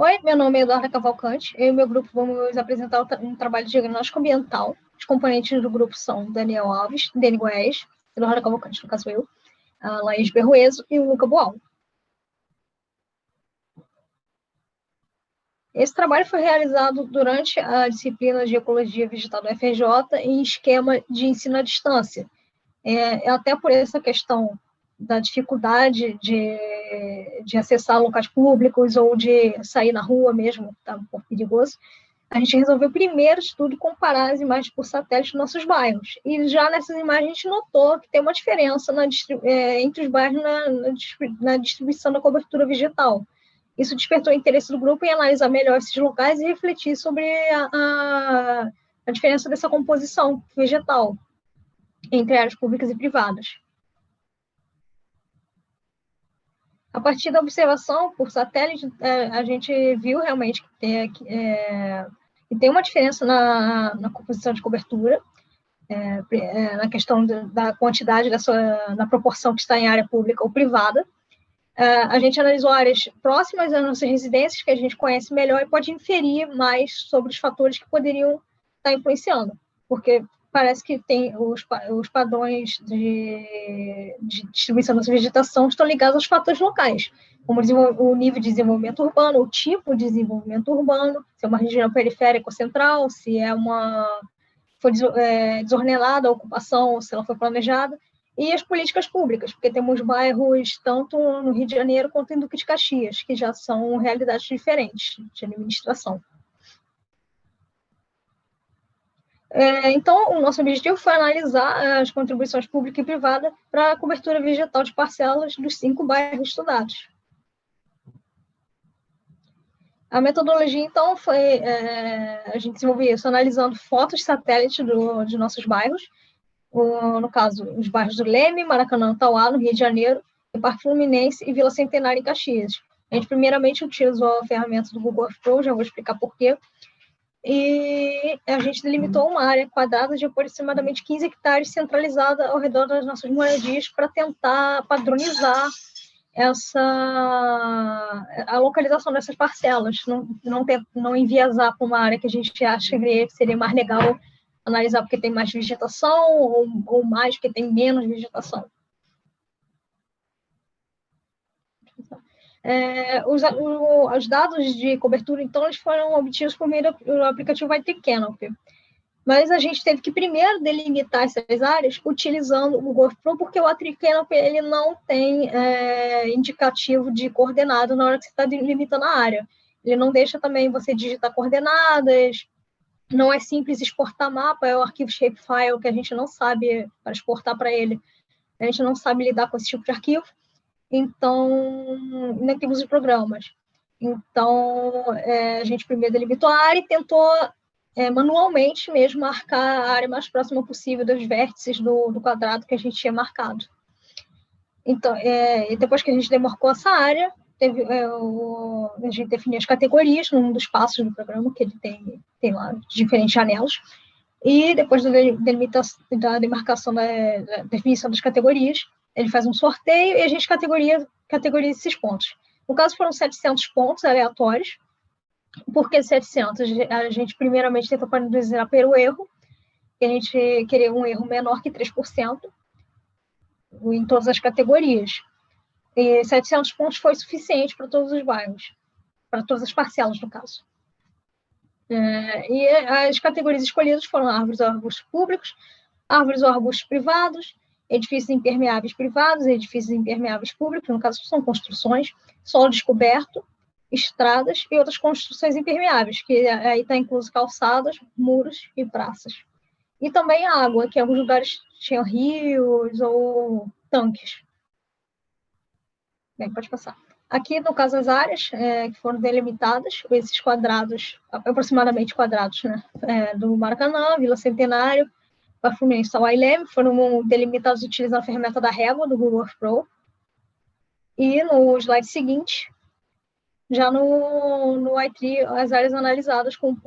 Oi, meu nome é Eduarda Cavalcante. Eu e meu grupo vamos apresentar um trabalho de diagnóstico ambiental. Os componentes do grupo são Daniel Alves, Deni Gués, Eduarda Cavalcante, no caso eu, a Laís Berrueso e o Luca Boal. Esse trabalho foi realizado durante a disciplina de Ecologia Vegetal do FRJ em esquema de ensino à distância. Até por essa questão da dificuldade de acessar locais públicos ou de sair na rua mesmo, está um pouco perigoso, a gente resolveu primeiro de tudo comparar as imagens por satélite dos nossos bairros. E já nessas imagens a gente notou que tem uma diferença entre os bairros na distribuição da cobertura vegetal. Isso despertou o interesse do grupo em analisar melhor esses locais e refletir sobre a diferença dessa composição vegetal entre áreas públicas e privadas. A partir da observação por satélite, a gente viu realmente que tem uma diferença na composição de cobertura, na questão da quantidade na proporção que está em área pública ou privada. A gente analisou áreas próximas às nossas residências, que a gente conhece melhor e pode inferir mais sobre os fatores que poderiam estar influenciando, porque parece que tem os padrões de distribuição dessa vegetação estão ligados aos fatores locais, como o nível de desenvolvimento urbano, o tipo de desenvolvimento urbano, se é uma região periférica ou central, se foi desordenada a ocupação, se ela foi planejada, e as políticas públicas, porque temos bairros tanto no Rio de Janeiro quanto em Duque de Caxias, que já são realidades diferentes de administração. Então, o nosso objetivo foi analisar as contribuições pública e privada para a cobertura vegetal de parcelas dos 5 bairros estudados. A metodologia, então, foi a gente desenvolveu isso analisando fotos satélite de nossos bairros, no caso, os bairros do Leme, Maracanã, Tauá, no Rio de Janeiro, e Parque Fluminense e Vila Centenária, em Caxias. A gente, primeiramente, utilizou a ferramenta do Google Earth Pro, já vou explicar por quê, e a gente delimitou uma área quadrada de aproximadamente 15 hectares centralizada ao redor das nossas moradias para tentar padronizar a localização dessas parcelas, não enviesar para uma área que a gente acha que seria mais legal analisar porque tem mais vegetação ou mais porque tem menos vegetação. Os dados de cobertura, então, eles foram obtidos por meio do aplicativo iTree-Canopy. Mas a gente teve que primeiro delimitar essas áreas utilizando o Google Pro, porque o iTree-Canopy ele não tem indicativo de coordenada na hora que você está delimitando a área. Ele não deixa também você digitar coordenadas, não é simples exportar mapa, é o arquivo shapefile que a gente não sabe para exportar para ele. A gente não sabe lidar com esse tipo de arquivo, então, nem temos os programas. Então, a gente primeiro delimitou a área e tentou manualmente mesmo marcar a área mais próxima possível dos vértices do quadrado que a gente tinha marcado. Então, depois que a gente demarcou essa área, a gente definiu as categorias num dos passos do programa, que ele tem lá diferentes janelas, e depois da demarcação da definição das categorias, ele faz um sorteio e a gente categoriza esses pontos. No caso, foram 700 pontos aleatórios. Por que 700? A gente, primeiramente, tentou padronizar pelo erro, que a gente queria um erro menor que 3% em todas as categorias. E 700 pontos foi suficiente para todos os bairros, para todas as parcelas, no caso. E as categorias escolhidas foram árvores ou arbustos públicos, árvores ou arbustos privados, edifícios impermeáveis privados, edifícios impermeáveis públicos, no caso são construções, solo descoberto, estradas e outras construções impermeáveis, que aí está incluso calçadas, muros e praças. E também a água, que em alguns lugares tinham rios ou tanques. Bem, pode passar. Aqui, no caso, as áreas que foram delimitadas, esses quadrados, aproximadamente quadrados, né, do Maracanã, Vila Centenário, Parque Fluminense, Tauá e Leme, foram delimitados utilizando a ferramenta da régua do Google Earth Pro. E no slide seguinte, já no iTree, as áreas analisadas com os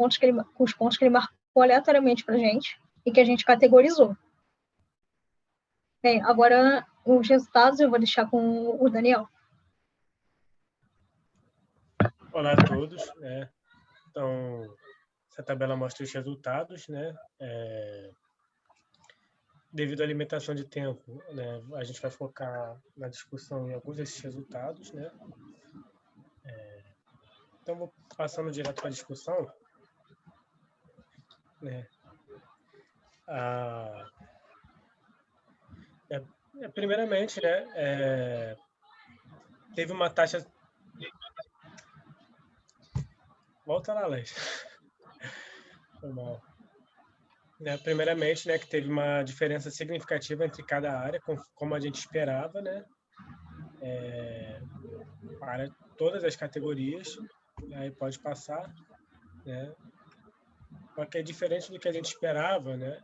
pontos que ele marcou aleatoriamente para a gente e que a gente categorizou. Bem, agora os resultados eu vou deixar com o Daniel. Olá a todos, né? Então, essa tabela mostra os resultados, né? Devido à limitação de tempo, né? A gente vai focar na discussão em alguns desses resultados, né? Então, vou passando direto para a discussão, né? Ah, primeiramente, né? Teve uma taxa... Volta lá, Lex. Foi mal. Primeiramente, né, que teve uma diferença significativa entre cada área, como a gente esperava, né, para todas as categorias, aí pode passar, né, só que é diferente do que a gente esperava, né,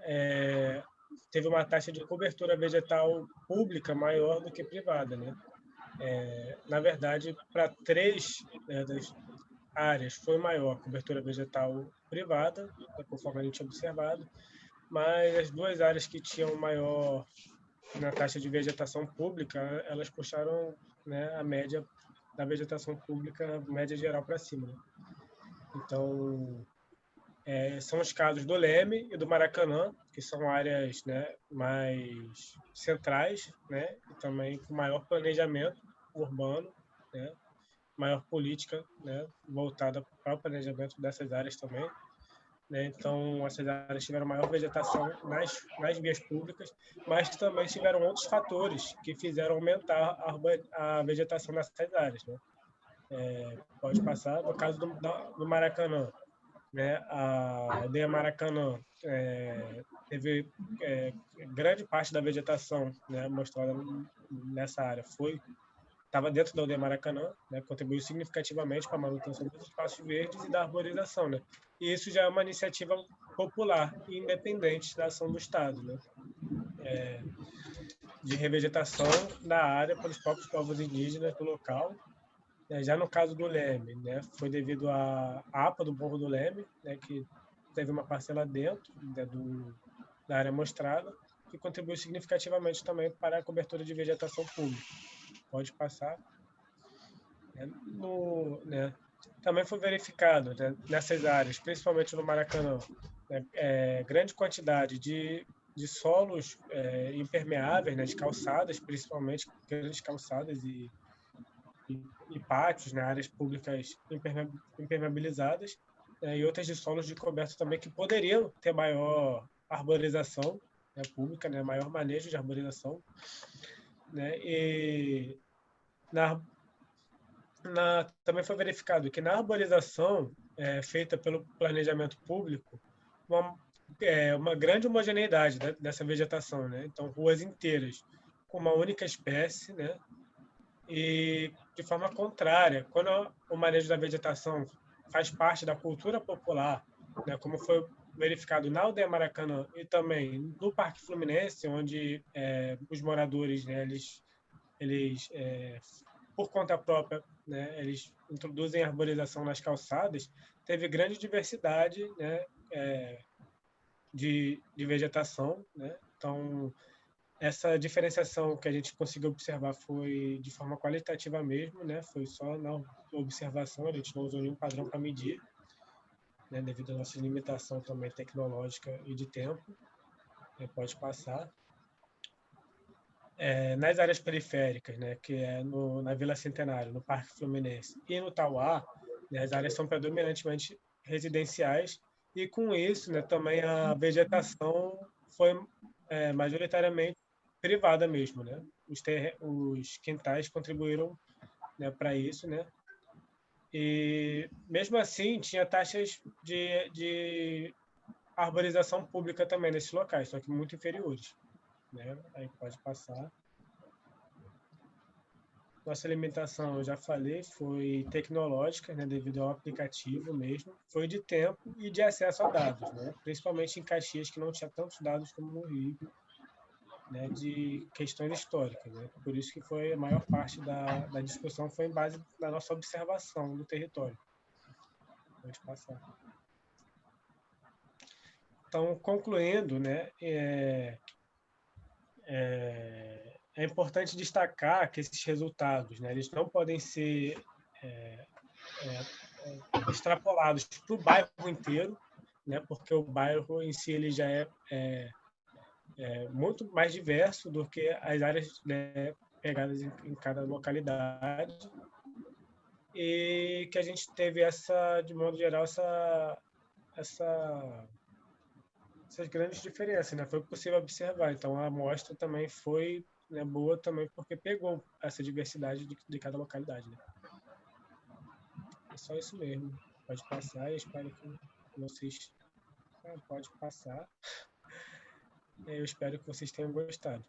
teve uma taxa de cobertura vegetal pública maior do que privada, né. Na verdade, para 3, né, das áreas foi maior a cobertura vegetal privada, né, conforme a gente observado, mas as 2 áreas que tinham maior na taxa de vegetação pública, elas puxaram, né, a média da vegetação pública, média geral para cima, né? Então, são os casos do Leme e do Maracanã, que são áreas, né, mais centrais, né, e também com maior planejamento urbano, né, maior política, né, voltada para o planejamento dessas áreas também, né? Então, essas áreas tiveram maior vegetação nas vias públicas, mas também tiveram outros fatores que fizeram aumentar a vegetação nessas áreas, né? Pode passar. No caso do Maracanã, né? A aldeia Maracanã teve grande parte da vegetação, né, mostrada nessa área estava dentro da aldeia Maracanã, né, contribuiu significativamente para a manutenção dos espaços verdes e da arborização, né? E isso já é uma iniciativa popular e independente da ação do Estado, né? De revegetação da área pelos próprios povos indígenas do local. Já no caso do Leme, né, foi devido à APA do Morro do Leme, né, que teve uma parcela dentro, né, da área mostrada, que contribuiu significativamente também para a cobertura de vegetação pública. Pode passar. Né, também foi verificado, né, nessas áreas, principalmente no Maracanã, né, grande quantidade de solos impermeáveis, né, de calçadas, principalmente grandes calçadas e pátios, né, áreas públicas impermeabilizadas, e outras de solos de coberto também que poderiam ter maior arborização, né, pública, né, maior manejo de arborização, né, e também foi verificado que na arborização feita pelo planejamento público, uma grande homogeneidade, né, dessa vegetação, né? Então, ruas inteiras com uma única espécie, né? E de forma contrária, quando o manejo da vegetação faz parte da cultura popular, né, como foi verificado na aldeia Maracanã e também no Parque Fluminense, onde os moradores, né, eles por conta própria, né, eles introduzem arborização nas calçadas, teve grande diversidade, né, de vegetação, né? Então, essa diferenciação que a gente conseguiu observar foi de forma qualitativa mesmo, né? Foi só na observação, a gente não usou nenhum padrão para medir, né? Devido à nossa limitação também tecnológica e de tempo. Pode passar. Nas áreas periféricas, né, que é na Vila Centenário, no Parque Fluminense e no Tauá, né, as áreas são predominantemente residenciais e com isso, né, também a vegetação foi majoritariamente privada mesmo, né? Os quintais contribuíram, né, para isso, né? E mesmo assim tinha taxas de arborização pública também nesses locais, só que muito inferiores, né? Aí pode passar. Nossa alimentação, eu já falei, foi tecnológica, né, devido ao aplicativo mesmo. Foi de tempo e de acesso a dados, né, principalmente em Caxias, que não tinha tantos dados como no Rio, né, de questões históricas. Né. Por isso que foi a maior parte da discussão foi em base da nossa observação do território. Pode passar. Então, concluindo, né, é importante destacar que esses resultados, né, eles não podem ser extrapolados para o bairro inteiro, né? Porque o bairro em si ele já é muito mais diverso do que as áreas, né, pegadas em cada localidade, e que a gente teve de modo geral, essa, essas grandes diferenças, né? Foi possível observar. Então a amostra também foi, né, boa também porque pegou essa diversidade de cada localidade, né? É só isso mesmo. Pode passar, eu espero que vocês pode passar. Eu espero que vocês tenham gostado.